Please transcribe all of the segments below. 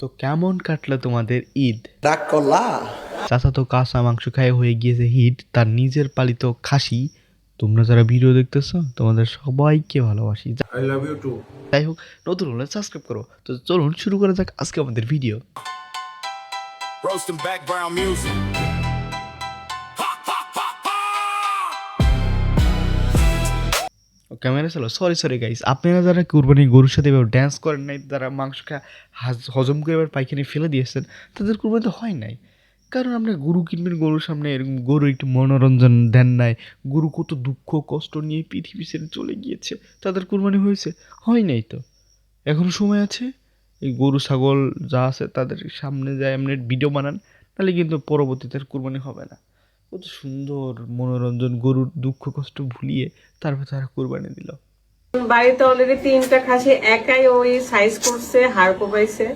তো কেমন কাটলো তোমাদের ঈদ? রাগ করলা? চাচা তো কাঁচা মাংস খায় হয়ে গিয়েছে হিট, তার নিজের পালিত খাসি। তোমরা যারা ভিডিও দেখতেছো তোমাদের সবাইকে ভালোবাসি। I love you too. যাই হোক, নতুন হলে সাবস্ক্রাইব করো। তো চলুন শুরু করা যাক আজকে আমাদের video. Roasting background music. Camera চলো। সরি গাইস, আপনারা যারা কুরবানি গরুর সাথে এবার ড্যান্স করেন নাই, যারা মাংস খায় হজম করে এবার পায়খানি ফেলে দিয়েছেন, তাদের কুরবানি তো হয় নাই। কারণ আপনি গরু কিনবেন, গরুর সামনে এরকম গরু একটু মনোরঞ্জন দেন নাই, গরু কত দুঃখ কষ্ট নিয়ে পৃথিবী ছেড়ে চলে গিয়েছে, তাদের কুরবানি হয়েছে? হয় নাই তো। এখনও সময় আছে, এই গরু ছাগল যা আছে তাদের সামনে যায় এমনি ভিডিও বানান, তাহলে কিন্তু পরবর্তীতে আর কুরবানি হবে না। কত সুন্দর মনোরঞ্জন, গরুর দুঃখ কষ্ট ভুলিয়ে তারপর তারা কুরবানি দিল। বাড়িতে অলরেডি 3টা খাসি একাই ওই সাইজ করছে, হাড় কোপাইছে,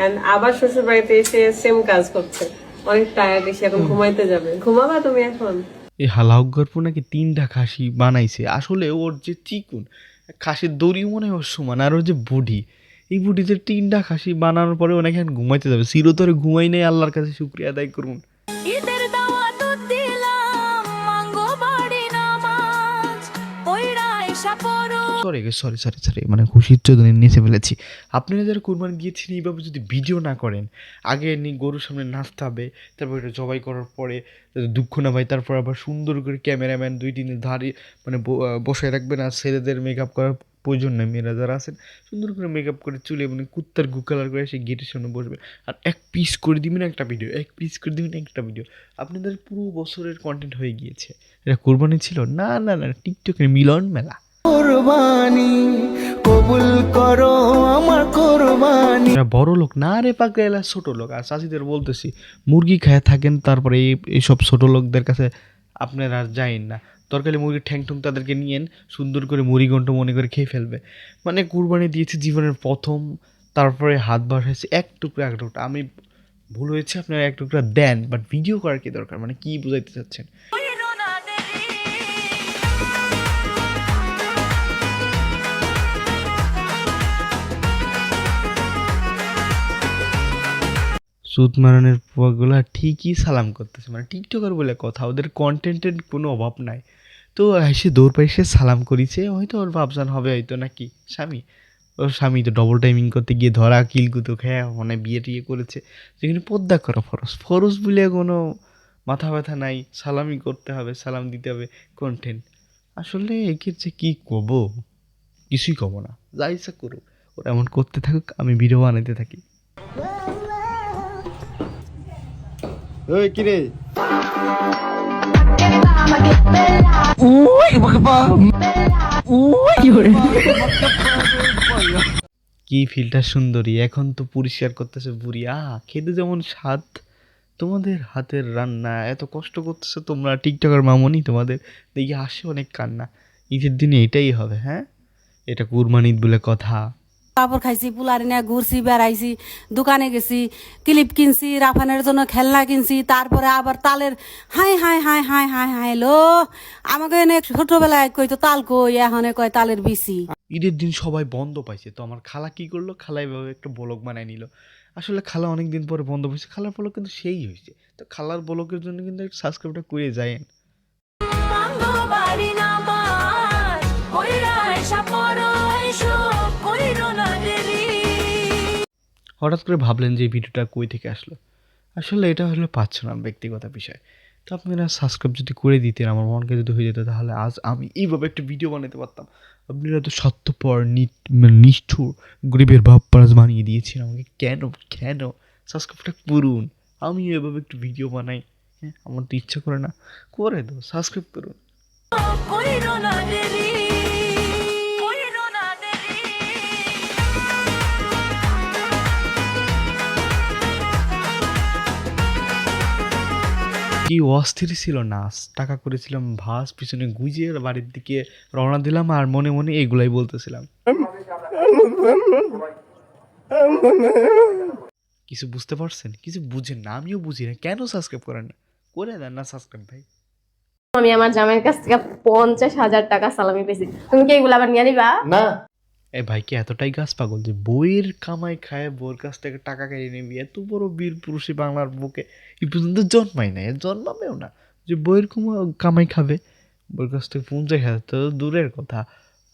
এন্ড আবার শ্বশুর বাড়িতে এসে সেম কাজ করছে। অনেক টায়ার্ড, এসে এখন ঘুমাইতে যাবে। ঘুমাবা তুমি এখন? এই হালাহক গল্প নাকি 3টা খাসি বানাইছে। আসলে ওর যে চিকুন খাসির দড়িও মনে হয় ওর সমান, আর ওর যে বডি, এই বডিতে 3টা খাসি বানানোর পরে ওনাকে এখন ঘুমাইতে যাবে। চিরতরে ঘুমাই নেই, আল্লাহর কাছে শুকরিয়া আদায় করুন। ঈদের দাওয়াত দিলাম মাঙ্গো বাড়ি নামাজ পয়রা এসা পড়ো। সরি, মানে খুশির চোদনে নিচে ফেলেছি। আপনারা যারা কুরবানি দিয়েছেন এইভাবে যদি ভিডিও না করেন, আগে গরুর সামনে নাচতে হবে, তারপর এটা জবাই করার পরে দুঃখ না ভাই, তারপর আবার সুন্দর করে ক্যামেরাম্যান 2-3 ধারে মানে বসায় রাখবেন। আর ছেলেদের মেকআপ করার প্রয়োজন নেই, মেয়েরা যারা আছেন সুন্দর করে মেকআপ করে চুলে মানে কুত্তার গু কালার করে এসে গেটের সামনে বসবেন। আর এক পিস করে দিবেন একটা ভিডিও, আপনাদের পুরো বছরের কন্টেন্ট হয়ে গিয়েছে। এটা কুরবানি ছিল না, টিকটকের মিলন মেলা। কুরবানি কবুল করো আমার কুরবানি। এরা বড় লোক না রে পাকড়ে, এলা ছোট লোক। আর চাষিদের বলতেছি, মুরগি খায় থাকেন, তারপরে এইসব ছোট লোকদের কাছে আপনারা আর যাইন না। তরকারি মুরগির ঠ্যাং ঠুং তাদেরকে নিয়েন, সুন্দর করে মুড়ি ঘন্ট মনে করে খেয়ে ফেলবে। মানে কুরবানি দিয়েছে জীবনের প্রথম, তারপরে হাত বাড়াইছে এক টুকরা। আমি ভুল হয়েছে, আপনারা এক টুকরা দেন, বাট ভিডিও করার কি দরকার? মানে কি বুঝাইতে চাচ্ছেন? সুদ মারানের পোয়াগুলো ঠিকই সালাম করতেছে, মানে টিকটকার বলে কথা, ওদের কন্টেন্টের কোনো অভাব নাই। তো এসে দৌড় পাই এসে সালাম করিছে, হয়তো ওর ভাবসান হবে হয়তো নাকি স্বামী। ওর স্বামী তো ডবল টাইমিং করতে গিয়ে ধরা কিলকুতো খেয়ে মানে বিয়ে টিয়ে করেছে, যেখানে পর্দা করা ফরজ বলে কোনো মাথা ব্যথা নাই। সালামই করতে হবে, সালাম দিতে হবে, কন্টেন্ট। আসলে একের যে কী কব, কিছুই কব না, যা ইচ্ছা করুক, ওরা এমন করতে থাকুক, আমি ভিডিও বানাইতে থাকি। ওই কিরে, কি ফিল্টার সুন্দরী, এখন তো পরিষ্কার করতেছে বুড়ি। খেতে যেমন স্বাদ, তোমাদের হাতের রান্না এত কষ্ট করতেছে তোমরা টিকটকার মামনি, তোমাদের দেখি আসে অনেক কান্না। ঈদের দিনে এটাই হবে? হ্যাঁ, এটা কুরবানি ঈদ বলে কথা। কাপড় খাইছি, পুলারি নিয়ে ঘুরছি, বেড়াইছি, দোকানে গেছি, ক্লিপ কিনছি, রাফানের জন্য খেলনা কিনছি, তারপরে আবার তালের হাই লো আমাকে এনে ছোটবেলায় কইতো তাল কই, এখন কয় তালের বিসি। ঈদের দিন সবাই বন্ধ পাইছে, তো আমার খালা কি করলো, খালা এভাবে একটা ব্লগ বানায় নিল। আসলে খালা অনেক দিন পরে বন্ধ পাইছে, খালার ব্লগ কিন্তু সেই হয়েছে। তো খালার ব্লগের জন্য কিন্তু একটা সাবস্ক্রাইবটা করে যায়। মাঙ্গো বাড়ি নামাজ পয়রা এসা পড়ো এসো কইরো না দেরি। হঠাৎ করে ভাবলেন যে এই ভিডিওটা কই থেকে আসলো? আসলে এটা হলো পার্সোনাল ব্যক্তিগত বিষয়। তো আপনারা সাবস্ক্রাইব যদি করে দিতেন, আমার মনকে যদি হয়ে যেত, তাহলে আজ আমি এইভাবে একটা ভিডিও বানাতে পারতাম। আপনারা তো স্বার্থপর নিষ্ঠুর গরিবের ভাবপারাজ বানিয়ে দিয়েছেন আমাকে। কেন সাবস্ক্রাইবটা করুন, আমিও এভাবে একটু ভিডিও বানাই। হ্যাঁ, আমার তো ইচ্ছা করে না, করে দাও, সাবস্ক্রাইব করুন। কইরো না দেরি কইরো না দেরি। কি অস্থির ছিল নাচ, টাকা করেছিলাম ভাস, পিছনে গুজিয়ে বাড়ির দিকে রওনা দিলাম, আর মনে মনে এগুলাই বলতেছিলাম। কিছু বুঝতে পারছেন? কিছু বুঝেন না, আমিও বুঝি না, কেন সাবস্ক্রাইব করেন না? করে দেন না সাবস্ক্রাইব ভাই। আমি আমার জামাইয়ের কাছ থেকে 50,000 টাকা সালামি পেয়েছি। তুমি কি এগুলো আবার নিয়ে নিবা? না, এই ভাই কি এতটাই গাছ পাগল যে বইয়ের কামাই খায় বউয়ের কাছ থেকে টাকা কেড়ে নিবি? এত বড় বীর পুরুষই বাংলার বুকে এই পর্যন্ত জন্মায় না, এর জন্মাবেও না যে বইয়ের কামাই খাবে, বউয়ের কাছ থেকে 50,000 তো দূরের কথা,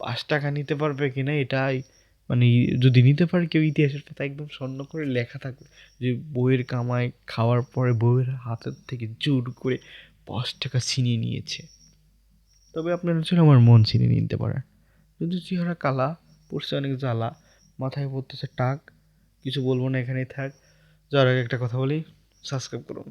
5 টাকা নিতে পারবে কিনা এটাই মানে যদি নিতে পারে কেউ ইতিহাসের পাতা একদম স্বর্ণ করে লেখা থাকবে যে বইয়ের কামাই খাওয়ার পরে বউয়ের হাতের থেকে জোর করে 5 টাকা ছিনিয়ে নিয়েছে। তবে আপনার হচ্ছে আমার মন ছিনিয়ে নিতে পারে, কিন্তু চেহারা কালা, পড়ছে অনেক জ্বালা, মাথায় পড়তেছে টাক। কিছু বলবো না, এখানেই থাক। যাওয়ার আগে একটা কথা বলি, সাবস্ক্রাইব করুন।